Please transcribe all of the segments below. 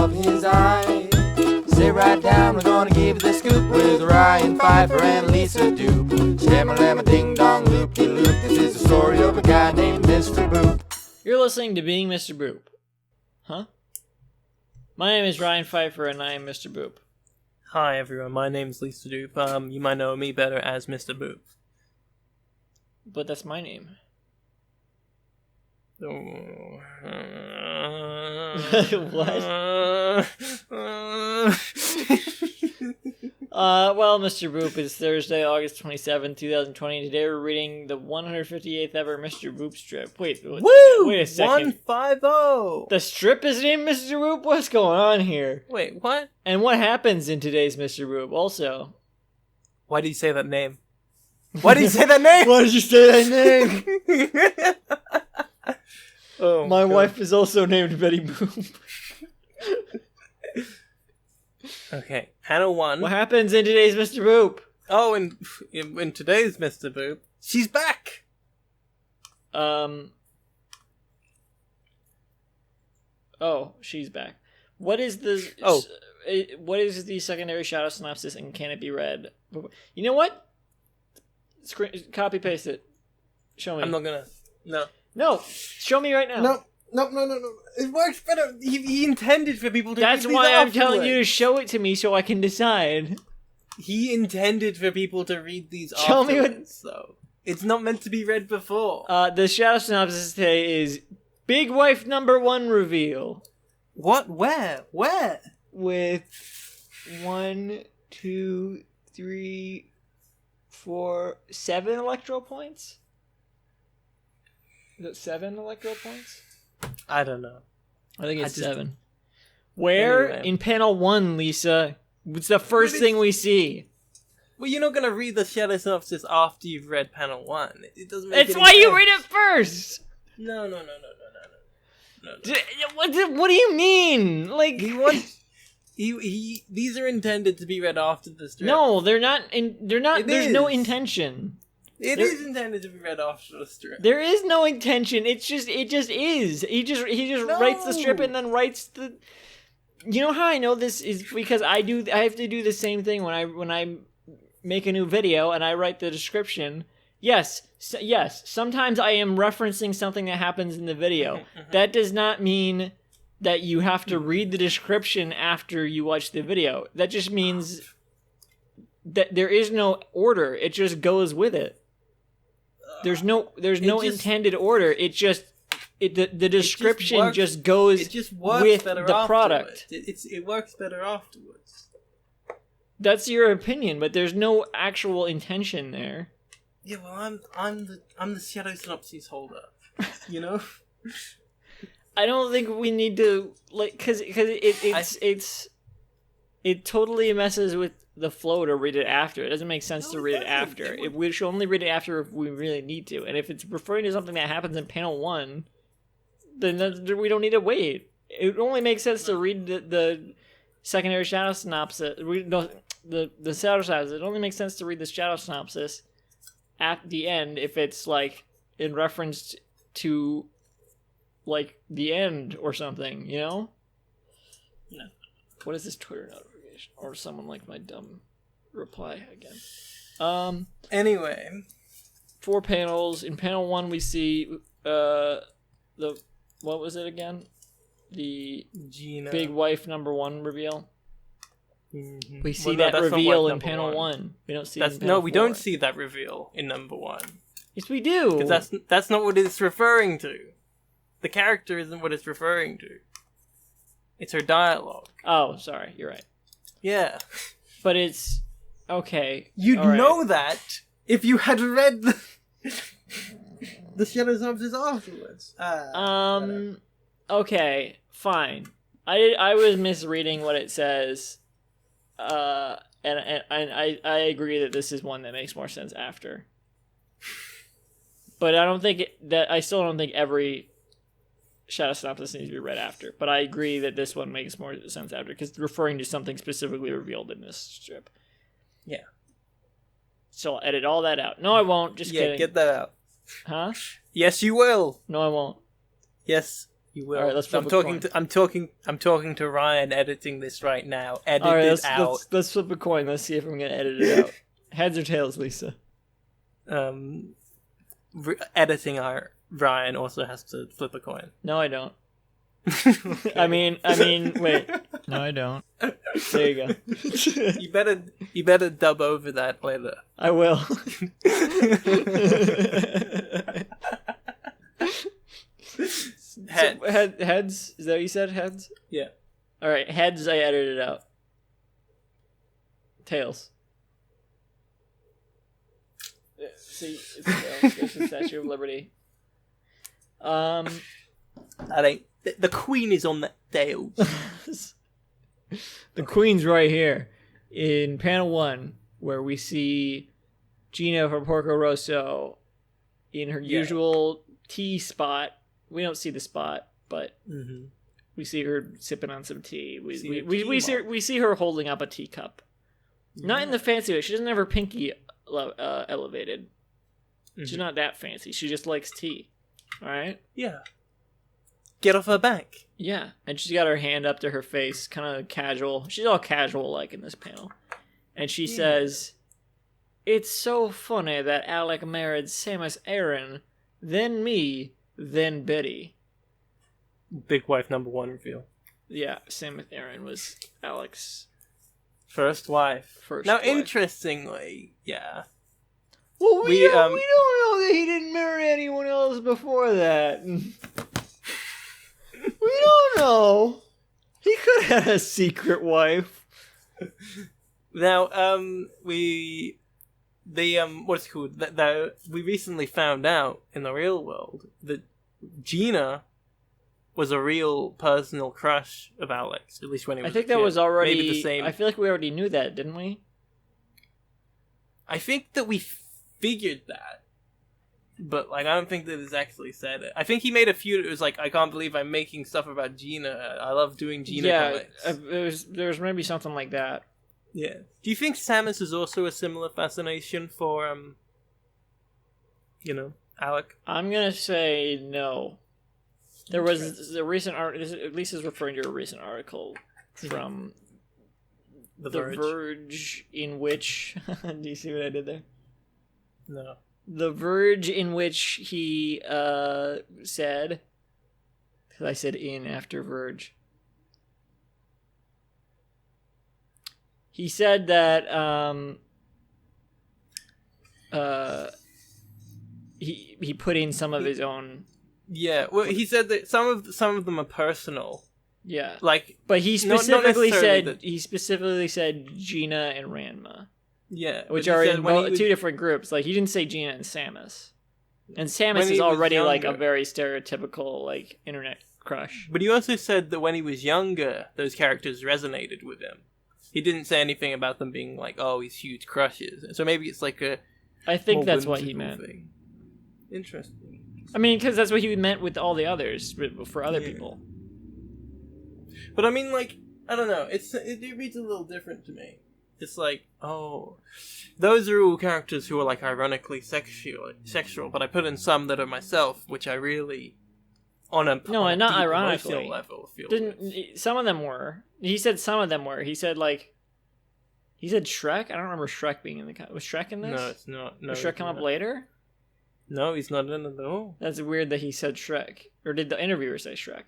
of his eye. Sit right down, we're gonna give you the scoop with Ryan Pfeiffer and Lisa Doop. Shama-lama ding-dong, loop-de-loop. This is the story of a guy named Mr. Boop. You're listening to Being Mr. Boop. Huh? My name is Ryan Pfeiffer, and I am Mr. Boop. Hi everyone, my name's Lisa Doop. You might know me better as Mr. Boop. But that's my name. What? Well, Mr. Boop, it's Thursday, August 27, 2020. Today we're reading the 158th ever Mr. Boop strip. Wait a second. 150! The strip is named Mr. Boop? What's going on here? Wait, what? And what happens in today's Mr. Boop also? Why do you say that name? Why do you say that name? Why did you say that name? Oh, My God. wife is also named Betty Boop. Okay, Hannah 1. What happens in today's Mr. Boop? Oh, in today's Mr. Boop, she's back! Oh, she's back. What is the... Oh. What is the secondary shadow synopsis, and can it be read? You know what? Copy paste it. Show me. I'm not gonna... No. No, show me right now. No. It works better. He intended for people to That's read these why I'm telling you to afterwards. show it to me so I can decide. He intended for people to read these Show me what- afterwards, though. It's not meant to be read before. The shadow synopsis today is Big Wife Number 1 reveal. What? Where? With 1, 2, 3, 4, 7 electro points? Is it 7 electro points? I don't know. I think it's I just- 7. Where? Anyway. In panel 1, Lisa. It's the first thing we see. Well, you're not gonna read the shadow synopsis after you've read panel 1. It doesn't make It's any why you sense. read it first! No. What do you mean? Like... He wants... He these are intended to be read after the strip. No, they're not. They're not. It There's no is. intention. It is intended to be read after the strip. There is no intention. It just is. He just writes the strip No. and then writes the. You know how I know this is because I have to do the same thing when I make a new video and I write the description. Yes. Sometimes I am referencing something that happens in the video. That does not mean that you have to read the description after you watch the video. That just means that there is no order. It just goes with it. There's no intended order. It just the description works- just goes It just works with better the afterwards. product. It works better afterwards. That's your opinion, but there's no actual intention there. Yeah, well, I'm the shadow synopsis holder. You know. I don't think we need to because it totally messes with the flow to read it after. It doesn't make sense No, to it read it doesn't. after. We should only read it after if we really need to. And if it's referring to something that happens in panel 1, then we don't need to wait. It only makes sense to read the secondary shadow synopsis. Read the shadow synopsis. It only makes sense to read the shadow synopsis at the end if it's like in reference to like the end or something, you know? No. What is this Twitter notification? Or someone like my dumb reply again. Anyway, 4 panels. In panel 1 we see the what was it again? The Gina. Big Wife Number 1 reveal. Mhm. We see Well, no, that that's not reveal wife in number panel 1. We don't see it That's in panel no, we 4. don't see that reveal in number 1 Yes, we do. because that's not what it's referring to. The character isn't what it's referring to. It's her dialogue. Oh, sorry. You're right. Yeah, But it's okay. you'd all right. know that if you had read the shadow synopsis afterwards. Okay, fine. I was misreading what it says, and I agree that this is one that makes more sense after. But I still don't think every Shadow Synopsis needs to be read after. But I agree that this one makes more sense after, because it's referring to something specifically revealed in this strip. Yeah. So I'll edit all that out. No, I won't. Just Yeah, kidding. get that out. Huh? Yes, you will. No, I won't. Yes, You will. All right, let's flip I'm a talking coin. I'm talking to Ryan, editing this right now. Edit All right, it out. let's flip a coin. Let's see if I'm gonna edit it out. Heads or tails, Lisa? Editing our Ryan also has to flip a coin. No, I don't. Okay. I mean, wait. No, I don't. There you go. You better dub over that later. I will. Head. So, heads? Is that what you said? Heads? Yeah. All right, heads. I edited out. Tails. See, it's tails. There's the Statue of Liberty. That ain't the queen is on the tails. The Queen's right here in panel 1, where we see Gina from Porco Rosso in her usual tea spot. We don't see the spot, but we see her sipping on some tea. We see her holding up a teacup. Not in the fancy way. She doesn't have her pinky elevated. She's not that fancy. She just likes tea. All right? Yeah. Get off her back. Yeah. And she's got her hand up to her face, kind of casual. She's all casual like in this panel. And she says, "It's so funny that Alec married Samus Aran, then me, then Betty." Big wife number 1 reveal. Yeah, Samus Aran was Alec's First wife. first Now, wife. interestingly, yeah. Well, we we, don't know that he didn't marry anyone else before that. We don't know. He could have had a secret wife. Now, what's it called? We recently found out in the real world that Gina was a real personal crush of Alex, at least when he was I think a that kid. was already. Maybe the same. I feel like we already knew that, didn't we? I think that we figured that, but like I don't think that it's actually said it. I think he made a few. It was like, I can't believe I'm making stuff about Gina. I love doing Gina comics. There was maybe something like that. Yeah. Do you think Samus is also a similar fascination for Alec? I'm gonna say no. There was a recent at least is referring to a recent article from The The Verge. Verge, in which do you see what I did there? No. The Verge, in which he said, because I said in after Verge. He said that he put in some of his own. Yeah. Well, he said that some of them are personal. Yeah, Like, but he not specifically necessarily said Gina and Ranma, yeah, which but are he in said when he was- two different groups. Like he didn't say Gina and Samus, and Samus When he is was already like a younger. very stereotypical like internet crush. But he also said that when he was younger, those characters resonated with him. He didn't say anything about them being like, oh, he's huge crushes. So maybe it's like a I think more that's what he whimsical meant. thing. Interesting. I mean, because that's what he meant with all the others for other Yeah. people. But I mean, like, I don't know. It reads a little different to me. It's like, oh, those are all characters who are like ironically sexual, but I put in some that are myself, which I really, on a No, on a not deep ironically. emotional level, feel. Didn't some of them were? He said some of them were. He said Shrek. I don't remember Shrek being in the. Was Shrek in this? No, it's not. No, Did Shrek it's come up not. later? No, he's not in it at all. That's weird that he said Shrek. Or did the interviewer say Shrek?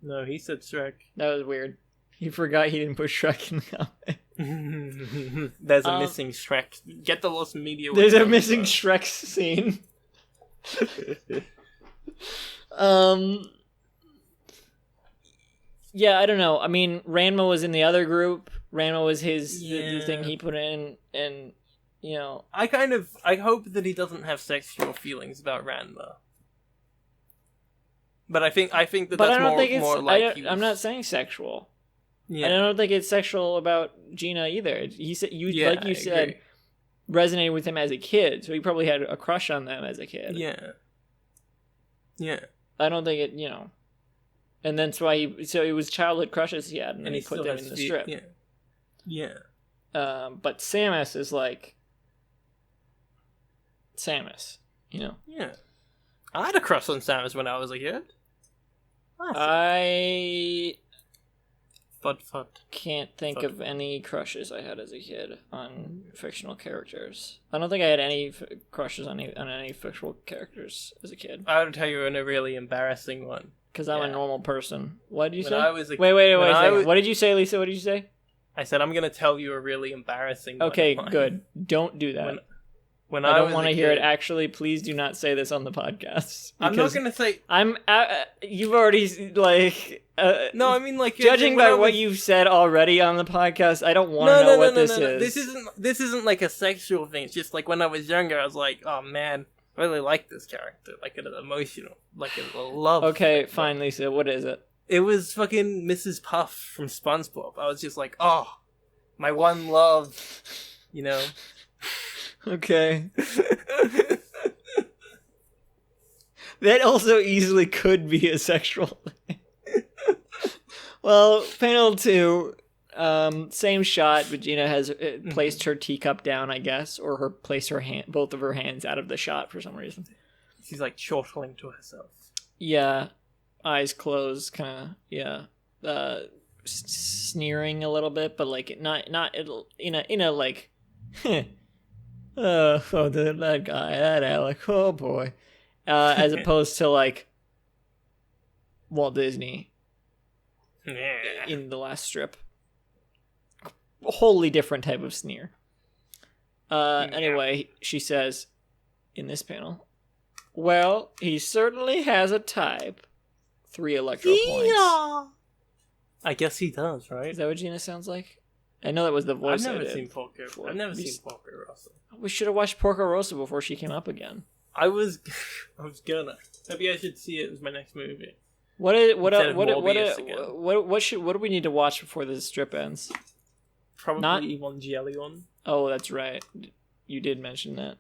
No, he said Shrek. That was weird. He forgot he didn't put Shrek in the comic. There's a missing Shrek. Get the Lost Media. There's a website. missing Shrek scene. Yeah, I don't know. I mean, Ranma was in the other group. Ranma was the thing he put in, and you know, I hope that he doesn't have sexual feelings about Ranma. But I think that but that's I don't more, think it's. more like he was- I'm not saying sexual. Yeah. And I don't think it's sexual about Gina either. He said Yeah, like you I said, agree. resonated with him as a kid, so he probably had a crush on them as a kid. Yeah. Yeah. I don't think it, and that's why it was childhood crushes he had, and, And he he put still them has in the fe- strip. Yeah. Yeah. But Samus is like Samus, Yeah. I had a crush on Samus when I was a kid. I Fud. can't think of any crushes I had as a kid on fictional characters. I don't think I had any crushes on any fictional characters as a kid. I would tell you a really embarrassing one. Because I'm a Yeah. normal person. What did you When say? I was a- Wait a when I second. was- What did you say, Lisa? What did you say? I said I'm gonna tell you a really embarrassing one. Okay, of mine. good. Don't do that. When I don't was want a to hear it. kid- Actually, please do not say this on the podcast. I'm not because gonna say. you've already like. No, I mean like Judging when by I what was- you've said already on the podcast, I don't want to know what this is. This isn't like a sexual thing. It's just like when I was younger, I was like, oh man, I really like this character. Like an emotional, like a love. Okay, thing. fine, Lisa. What is it? It was fucking Mrs. Puff from SpongeBob. I was just like, oh, my one love, you know. Okay. That also easily could be a sexual thing. Well, panel 2, same shot. Regina has placed her teacup down, I guess, or placed both of her hands out of the shot for some reason. She's like chortling to herself. Yeah, eyes closed, kind of. Yeah, sneering a little bit, but like not in a like. That guy, that Alec, oh boy. As opposed to like Walt Disney in the last strip. A wholly different type of sneer. Anyway, she says in this panel, well, he certainly has a type. 3 electro points. I guess he does, right? Is that what Gina sounds like? I know that was the voice I've I never did. seen Porco. before. I've never seen Porco Rosso. We should have watched Porco Rosso before she came up again. I was gonna. Maybe I should see it as my next movie. What Instead of Morbius again. what do we need to watch before this strip ends? Probably Not- Evangelion. Oh, that's right. You did mention that.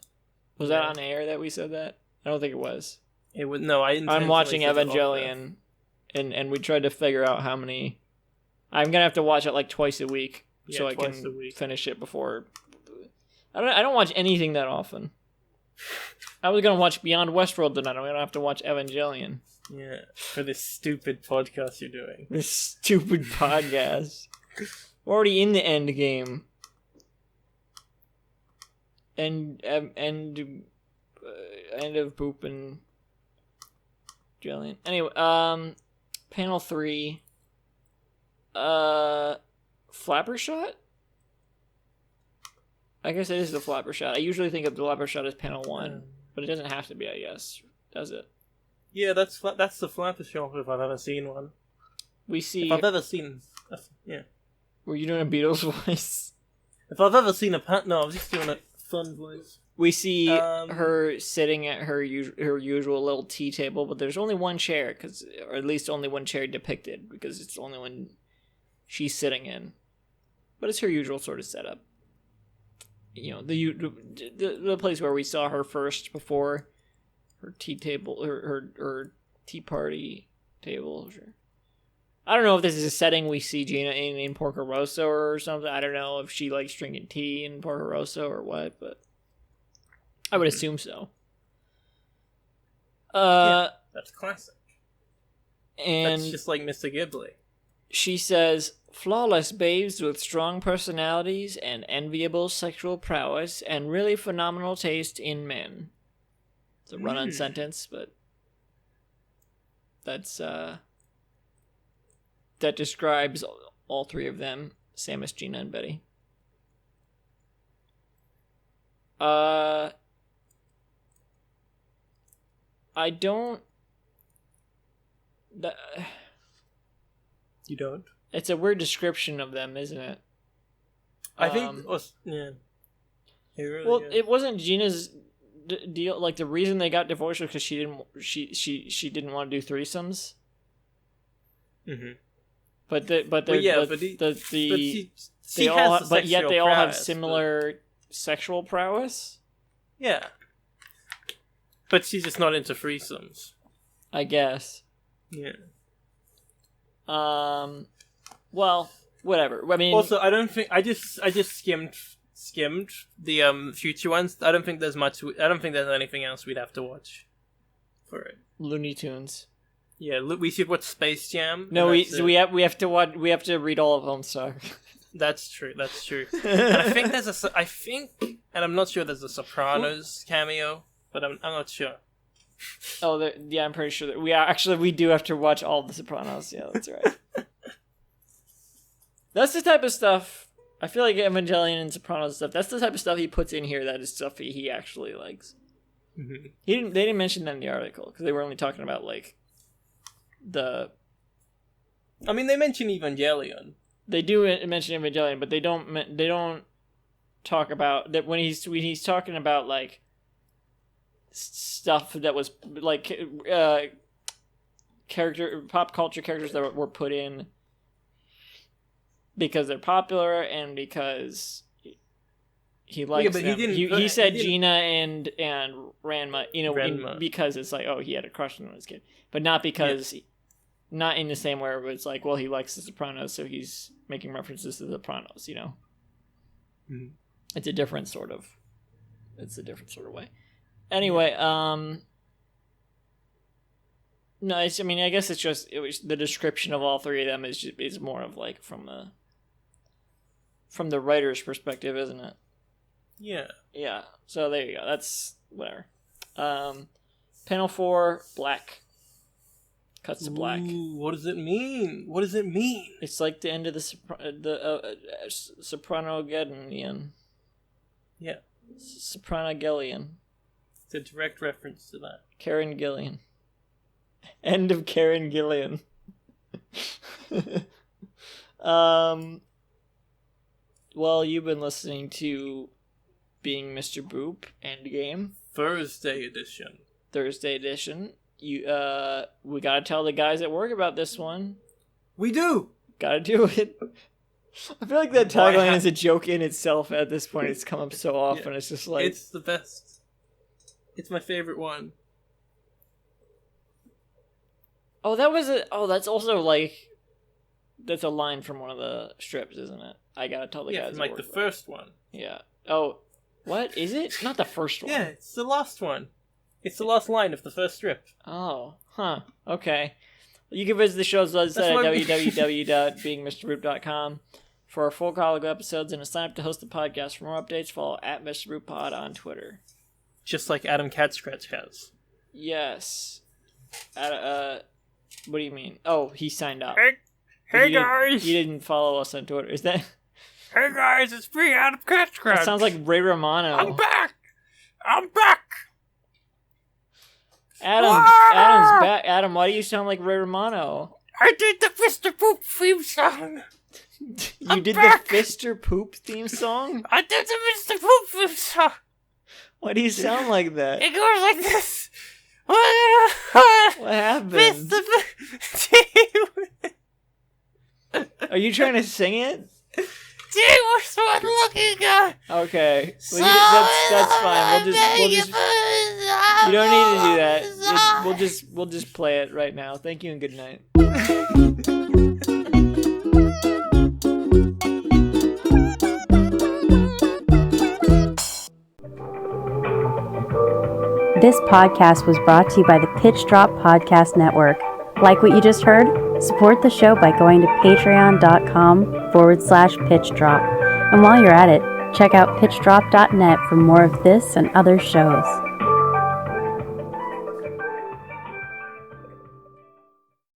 Was that on air that we said that? I don't think it was. It would no. I'm watching Evangelion, and we tried to figure out how many. I'm gonna have to watch it like twice a week, Yeah, so I twice can a week. finish it before. I don't watch anything that often. I was gonna watch Beyond Westworld tonight. I'm gonna have to watch Evangelion. Yeah, for this stupid podcast you're doing. This stupid podcast. We're already in the end game. End of Poop and Jillian. Anyway, panel 3. Flapper shot? I guess it is the flapper shot. I usually think of the flapper shot as panel 1, but it doesn't have to be, I guess. Does it? Yeah, that's the flapper shot if I've ever seen one. We see... If I've ever seen... Yeah. Were you doing a Beatles voice? If I've ever seen no, I was just doing a fun voice. We see Um, her sitting at her usual little tea table, but there's only one chair, or at least only one chair depicted, because it's the only one she's sitting in. But it's her usual sort of setup. You know, the place where we saw her first before her tea table, her tea party table. Sure. I don't know if this is a setting we see Gina in Porco Rosso or something. I don't know if she likes drinking tea in Porco Rosso or what, but I would assume so. Yeah, that's classic. And That's just like Mr. Ghibli. she says, flawless babes with strong personalities and enviable sexual prowess and really phenomenal taste in men. It's a run-on sentence, but that's that describes all 3 of them, Samus, Gina, and Betty. I don't... You don't? It's a weird description of them, isn't it? I think... yeah. It really Well, is. it wasn't Gina's deal. Like, the reason they got divorced was because she didn't want to do threesomes. Mm-hmm. But she She has the but yet sexual they all have prowess, similar sexual prowess. Yeah. But she's just not into threesomes. I guess. Yeah. Well, whatever. I mean, Also, I don't think I just skimmed the future ones. I don't think there's anything else we'd have to watch for it. Looney Tunes. Yeah, we should watch Space Jam. No, and we that's it. we have to watch. We have to read all of Homestar. That's true. That's true. And I think and I'm not sure there's a Sopranos cameo, but I'm not sure. Oh, yeah, I'm pretty sure that we do have to watch all the Sopranos. Yeah, that's right. That's the type of stuff. I feel like Evangelion and Sopranos stuff. That's the type of stuff he puts in here. That is stuff he actually likes. Mm-hmm. They didn't mention that in the article because they were only talking about like the. I mean, they mention Evangelion. They do mention Evangelion, but they don't talk about that when he's talking about like stuff that was like pop culture characters that were put in because they're popular and because he likes but them. He said Gina and Ranma, Ranma. because it's like, oh, he had a crush on him as a kid, but not because. Yeah. Not in the same way where it's like, well, he likes The Sopranos, so he's making references to The Sopranos, Mm-hmm. It's a different sort of way. Anyway, no, I guess it's just the description of all three of them is more of like from the writer's perspective, isn't it? Yeah. Yeah. So there you go. That's whatever. Panel 4, black. Cuts to black. Ooh, what does it mean? What does it mean? It's like the end of the Soprano-Geddonian. Yeah. Soprano-Gillian. It's a direct reference to that. Karen Gillian. End of Karen Gillian. Well, you've been listening to Being Mr. Boop Endgame. Thursday edition. We gotta tell the guys at work about this one. We do! Gotta do it. I feel like that tagline is a joke in itself at this point. It's come up so often. Yeah. It's just like... It's the best. It's my favorite one. Oh, that's also like... That's a line from one of the strips, isn't it? I gotta tell the guys at work. The first one. Yeah. Oh, what? Is it? Not the first one. Yeah, it's the last one. It's the last line of the first strip. Oh, huh. Okay. You can visit the show's website at www.beingmrboop.com for our full catalog of episodes and to sign up to host the podcast. For more updates, follow at Mr. Boop Pod on Twitter. Just like Adam Catscratch has. Yes. What do you mean? Oh, he signed up. Hey guys! He didn't follow us on Twitter. Is that... Hey guys, it's me, Adam Catscratch. That sounds like Ray Romano. I'm back! Adam's back. Adam, why do you sound like Ray Romano? I did the Mr. Poop theme song. You did the Fister Poop theme song? I did the Mr. Poop theme song. Why do you sound like that? It goes like this. What happened? Are you trying to sing it? Gee, what's one looking guy? Okay, well, that's fine. We'll just. You don't need to do that. We'll just play it right now. Thank you and good night. This podcast was brought to you by the Pitch Drop Podcast Network. Like what you just heard? Support the show by going to patreon.com/pitchdrop. And while you're at it, check out pitchdrop.net for more of this and other shows.